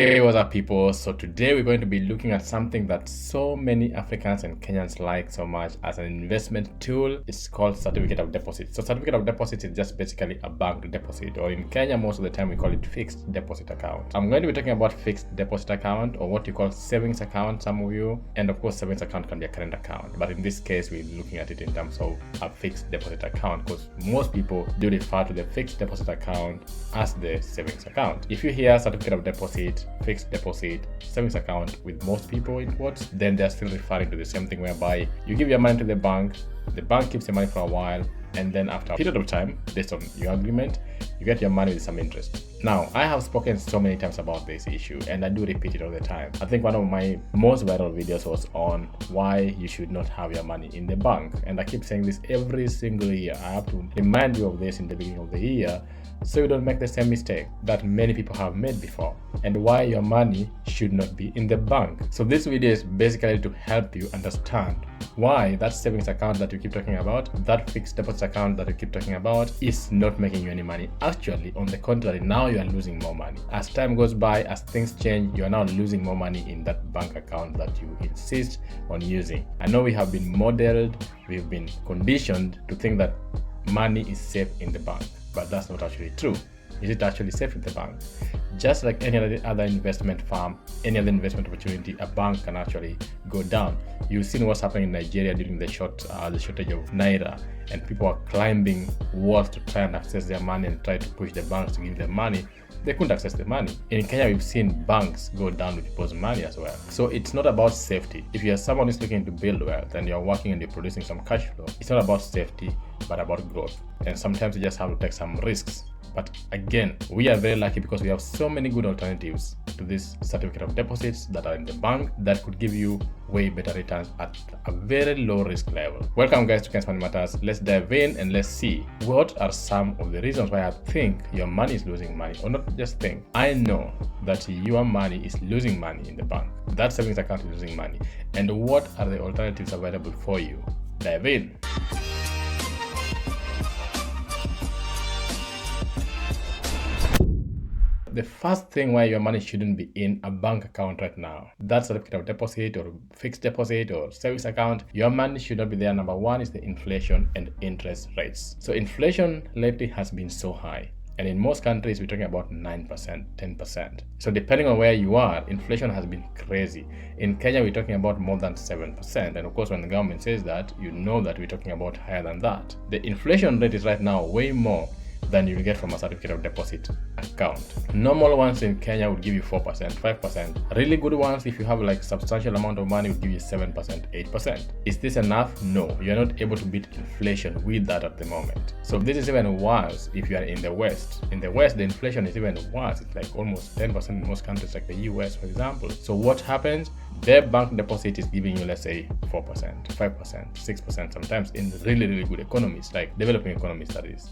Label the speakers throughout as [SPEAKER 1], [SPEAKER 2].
[SPEAKER 1] Hey, what's up, people? So today we're going to be looking at something that so many Africans and Kenyans like so much as an investment tool. It's called certificate of deposit. So certificate of deposit is just basically a bank deposit, or in Kenya most of the time we call it fixed deposit account. I'm going to be talking about fixed deposit account, or what you call savings account, some of you, and of course savings account can be a current account, but in this case we're looking at it in terms of a fixed deposit account, because most people do refer to the fixed deposit account as the savings account. If you hear certificate of deposit, fixed deposit, savings account with most people in quotes, then they're still referring to the same thing, whereby you give your money to the bank keeps your money for a while, and then after a period of time, based on your agreement, you get your money with some interest. Now, I have spoken so many times about this issue, and I do repeat it all the time. I think one of my most viral videos was on why you should not have your money in the bank, and I keep saying this every single year. I have to remind you of this in the beginning of the year, so you don't make the same mistake that many people have made before, and why your money should not be in the bank. So this video is basically to help you understand why that savings account that you keep talking about, that fixed deposit account that you keep talking about, is not making you any money. Actually, on the contrary, now you are losing more money. As time goes by, as things change, you are now losing more money in that bank account that you insist on using. I know we have been modeled, we've been conditioned to think that money is safe in the bank, but that's not actually true. Is it actually safe in the bank? Just like any other investment firm, any other investment opportunity, a bank can actually go down. You've seen what's happening in Nigeria during the shortage of naira, and people are climbing walls to try and access their money and try to push the banks to give them money. They couldn't access the money. In Kenya, we've seen banks go down with people's money as well. So it's not about safety. If you're someone who's looking to build wealth and you're working and you're producing some cash flow, it's not about safety, but about growth. And sometimes you just have to take some risks. But again, we are very lucky because we have so many good alternatives to this certificate of deposits that are in the bank that could give you way better returns at a very low risk level. Welcome guys to MoneyMatters. Let's dive in and let's see what are some of the reasons why I think your money is losing money, or not just think. I know that your money is losing money in the bank. That savings account is losing money. And what are the alternatives available for you? Dive in. The first thing why your money shouldn't be in a bank account right now, that's certificate of deposit or fixed deposit or savings account, your money should not be there. Number one is the inflation and interest rates. So inflation lately has been so high. And in most countries, we're talking about 9%, 10%. So depending on where you are, inflation has been crazy. In Kenya, we're talking about more than 7%. And of course, when the government says that, you know that we're talking about higher than that. The inflation rate is right now way more than you will get from a certificate of deposit account. Normal ones in Kenya would give you 4%, 5%. Really good ones, if you have like substantial amount of money, would give you 7%, 8%. Is this enough? No, you're not able to beat inflation with that at the moment. So this is even worse if you are in the West. In the West, the inflation is even worse. It's like almost 10% in most countries, like the US, for example. So what happens? Their bank deposit is giving you, let's say, 4%, 5%, 6%, sometimes in really, really good economies, like developing economies, that is.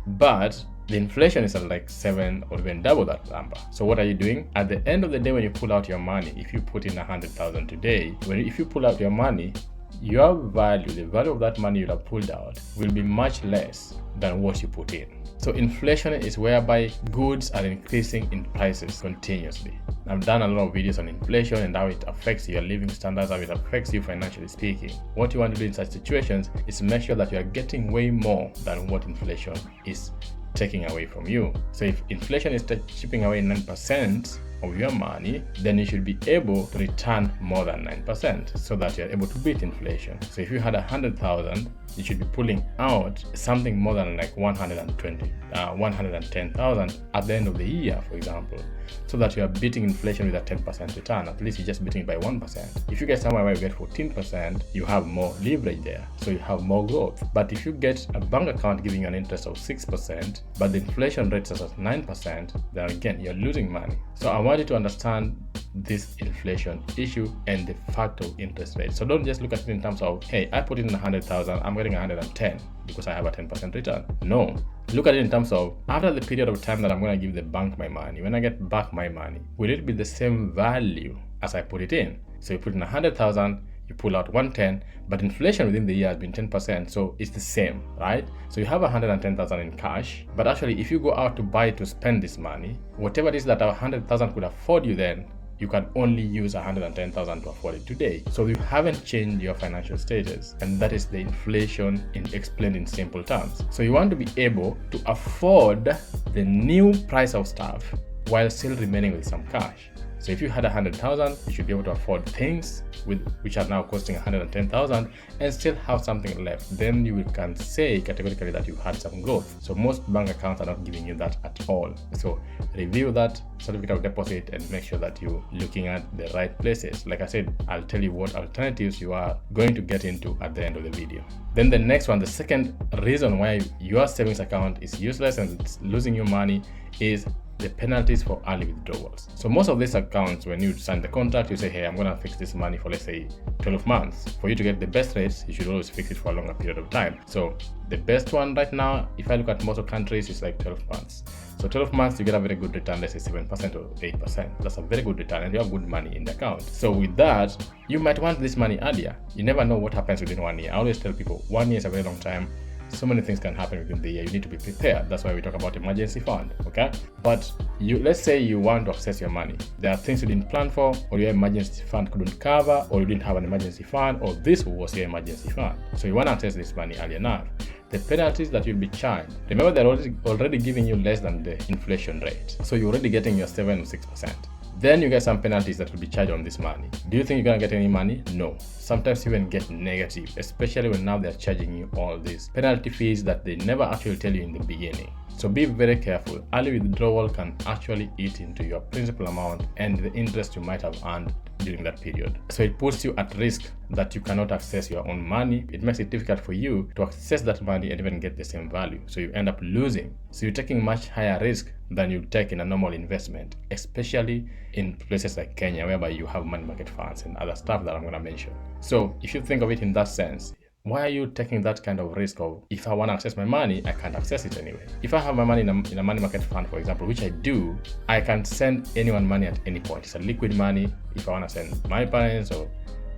[SPEAKER 1] But the inflation is at like 7 or even double that number. So what are you doing? At the end of the day, when you pull out your money, if you put in 100,000 today, if you pull out your money, your value, the value of that money you have pulled out, will be much less than what you put in. So inflation is whereby goods are increasing in prices continuously. I've done a lot of videos on inflation and how it affects your living standards, how it affects you financially speaking. What you want to do in such situations is make sure that you are getting way more than what inflation is taking away from you. So if inflation is chipping away 9% of your money, then you should be able to return more than 9% so that you're able to beat inflation. So if you had 100,000, you should be pulling out something more than like 110,000 at the end of the year, for example, so that you are beating inflation with a 10% return. At least you're just beating it by 1%. If you get somewhere where you get 14%, you have more leverage there, so you have more growth. But if you get a bank account giving you an interest of 6%, but the inflation rate is at 9%, then again, you're losing money. So I want you to understand this inflation issue and the fact of interest rate. So don't just look at it in terms of, hey, I put in 100,000, I'm getting 110 because I have a 10% return. No. Look at it in terms of, after the period of time that I'm going to give the bank my money, when I get back my money, will it be the same value as I put it in? So you put in 100,000, you pull out 110, but inflation within the year has been 10%, so it's the same, right? So you have 110,000 in cash, but actually if you go out to buy to spend this money, whatever it is that 100,000 could afford you then, you can only use 110,000 to afford it today. So you haven't changed your financial status, and that is the inflation explained in simple terms. So you want to be able to afford the new price of stuff while still remaining with some cash. So if you had 100,000, you should be able to afford things which are now costing 110,000 and still have something left. Then you can say categorically that you had some growth. So most bank accounts are not giving you that at all. So review that certificate of deposit and make sure that you're looking at the right places. Like I said, I'll tell you what alternatives you are going to get into at the end of the video. Then the next one, the second reason why your savings account is useless and it's losing you money is the penalties for early withdrawals. So most of these accounts, when you sign the contract, you say, hey, I'm going to fix this money for, let's say, 12 months. For you to get the best rates, you should always fix it for a longer period of time. So the best one right now, if I look at most of countries, is like 12 months. So 12 months, you get a very good return, let's say 7% or 8%. That's a very good return, and you have good money in the account. So with that, you might want this money earlier. You never know what happens within 1 year. I always tell people 1 year is a very long time. So many things can happen within the year. You need to be prepared. That's why we talk about emergency fund, okay? But let's say you want to access your money. There are things you didn't plan for, or your emergency fund couldn't cover, or you didn't have an emergency fund, or this was your emergency fund. So you want to access this money early enough. The penalties that you'll be charged, remember they're already giving you less than the inflation rate. So you're already getting your 7 or 6%. Then you get some penalties that will be charged on this money. Do you think you're gonna get any money? No. Sometimes you even get negative, especially when now they're charging you all these penalty fees that they never actually tell you in the beginning. So be very careful. Early withdrawal can actually eat into your principal amount and the interest you might have earned during that period. So it puts you at risk that you cannot access your own money. It makes it difficult for you to access that money and even get the same value. So you end up losing. So you're taking much higher risk than you take in a normal investment, especially in places like Kenya, whereby you have money market funds and other stuff that I'm going to mention. So if you think of it in that sense, why are you taking that kind of risk of, if I want to access my money, I can't access it anyway? If I have my money in a money market fund, for example, which I do, I can send anyone money at any point. It's a liquid money. If I want to send my parents or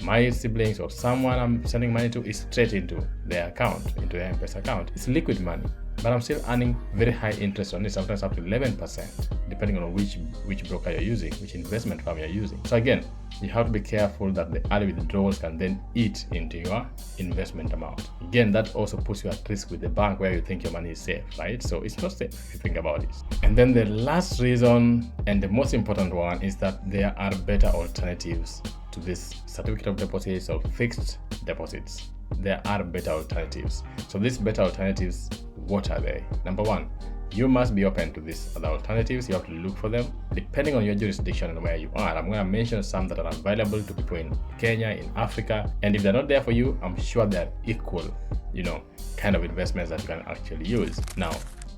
[SPEAKER 1] my siblings or someone I'm sending money to, is straight into their account, into their M-Pesa account. It's liquid money, but I'm still earning very high interest on it, sometimes up to 11%, depending on which broker you're using, which investment firm you're using. So again, you have to be careful that the early withdrawals can then eat into your investment amount. Again, that also puts you at risk with the bank where you think your money is safe, right? So it's not safe if you think about it. And then the last reason, and the most important one, is that there are better alternatives to this certificate of deposits or fixed deposits. There are better alternatives. So these better alternatives, what are they? Number one, you must be open to these other alternatives. You have to look for them depending on your jurisdiction and where you are. I'm going to mention some that are available to people in Kenya, in Africa, and if they're not there for you, I'm sure they're equal, kind of investments that you can actually use. Now,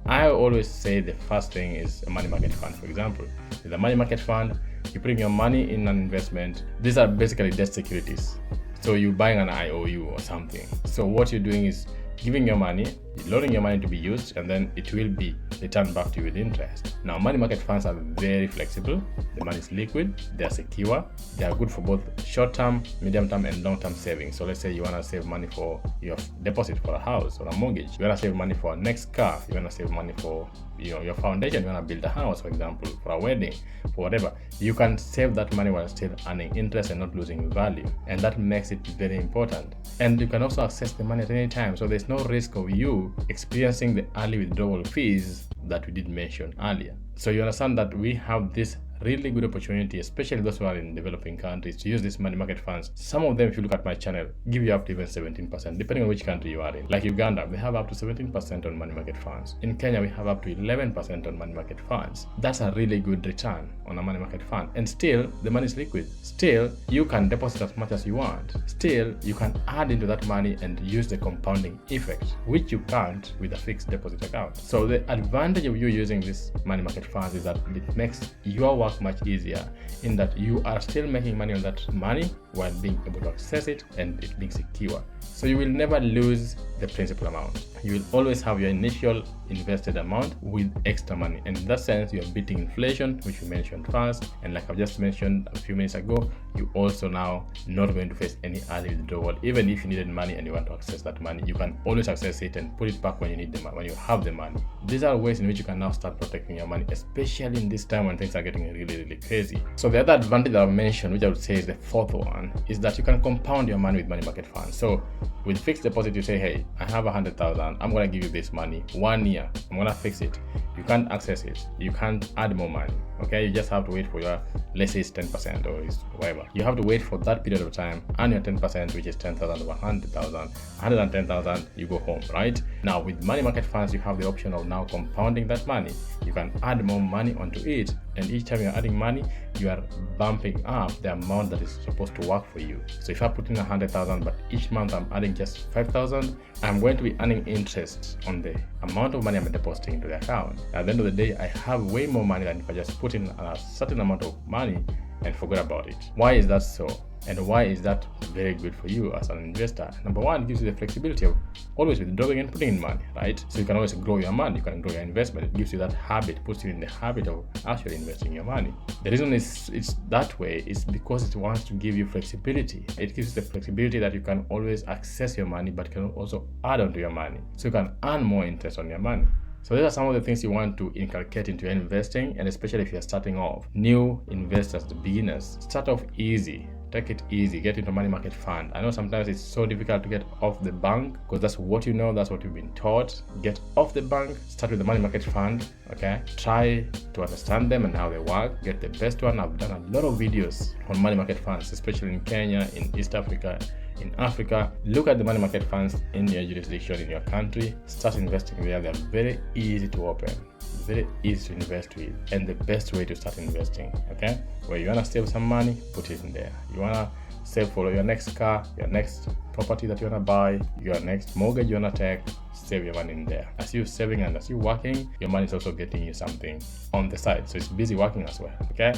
[SPEAKER 1] I always say the first thing is a money market fund. For example, with a money market fund, you put your money in an investment. These are basically debt securities. So you're buying an IOU or something. So what you're doing is giving your money, loaning your money to be used, and then it will be returned back to you with interest. Now, money market funds are very flexible. The money is liquid, they are secure, they are good for both short-term, medium-term, and long-term savings. So let's say you want to save money for your deposit for a house or a mortgage. You want to save money for a next car. You want to save money for your foundation. You want to build a house, for example, for a wedding, for whatever. You can save that money while still earning interest and not losing value. And that makes it very important. And you can also access the money at any time. So there's no risk of you experiencing the early withdrawal fees that we did mention earlier. So you understand that we have this really good opportunity, especially those who are in developing countries, to use these money market funds. Some of them, if you look at my channel, give you up to even 17%, depending on which country you are in. Like Uganda, we have up to 17% on money market funds. In Kenya, we have up to 11% on money market funds. That's a really good return on a money market fund. And still, the money is liquid. Still, you can deposit as much as you want. Still, you can add into that money and use the compounding effect, which you can't with a fixed deposit account. So the advantage of you using this money market funds is that it makes your work much easier, in that you are still making money on that money while being able to access it and it being secure. So you will never lose the principal amount. You will always have your initial invested amount with extra money. And in that sense, you are beating inflation, which we mentioned first. And like I've just mentioned a few minutes ago, you also now not going to face any early withdrawal. Even if you needed money and you want to access that money, you can always access it and put it back when you need the money, when you have the money. These are ways in which you can now start protecting your money, especially in this time when things are getting really crazy. So the other advantage that I've mentioned, which I would say is the fourth one, is that you can compound your money with money market funds. So with fixed deposit, you say, hey, I have 100,000, I'm going to give you this money 1 year, I'm going to fix it. You can't access it, you can't add more money. Okay, you just have to wait for your, let's say it's 10% or it's whatever. You have to wait for that period of time, and your 10%, which is 10,000 or 100,000, 110,000, you go home, right? Now with money market funds, you have the option of now compounding that money. You can add more money onto it, and each time you're adding money, you are bumping up the amount that is supposed to work for you. So if I put in 100,000, but each month I'm adding just 5,000, I'm going to be earning interest on the amount of money I'm depositing into the account. At the end of the day, I have way more money than if I just put in a certain amount of money and forget about it. Why is that so? And why is that very good for you as an investor? Number one, it gives you the flexibility of always withdrawing and putting in money, right? So you can always grow your money, you can grow your investment. It gives you that habit, puts you in the habit of actually investing your money. The reason it's that way is because it wants to give you flexibility. It gives you the flexibility that you can always access your money, but can also add on to your money. So you can earn more interest on your money. So these are some of the things you want to inculcate into your investing, and especially if you're starting off. New investors, the beginners, start off easy. Take it easy, get into money market fund. I know sometimes it's so difficult to get off the bank because that's what you know, that's what you've been taught. Get off the bank, start with the money market fund, okay? Try to understand them and how they work. Get the best one. I've done a lot of videos on money market funds, especially in Kenya, in East Africa, in Africa. Look at the money market funds in your jurisdiction, in your country. Start investing there. They're very easy to open, very easy to invest with, and the best way to start investing, okay? Where you want to save some money, put it in there. You want to save for your next car, your next property that you want to buy, your next mortgage you want to take, save your money in there. As you're saving and as you're working, your money is also getting you something on the side. So it's busy working as well, okay?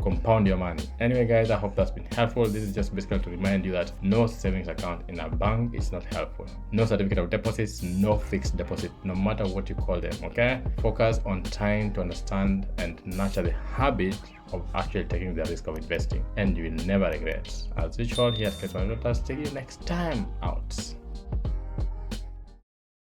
[SPEAKER 1] Compound your money. Anyway guys, I hope that's been helpful. This is just basically to remind you that no savings account in a bank is not helpful. No certificate of deposits, no fixed deposit, no matter what you call them, okay? Focus on trying to understand and nurture the habit of actually taking the risk of investing, and you will never regret. As usual, here's MoneyMatters. See you next time out.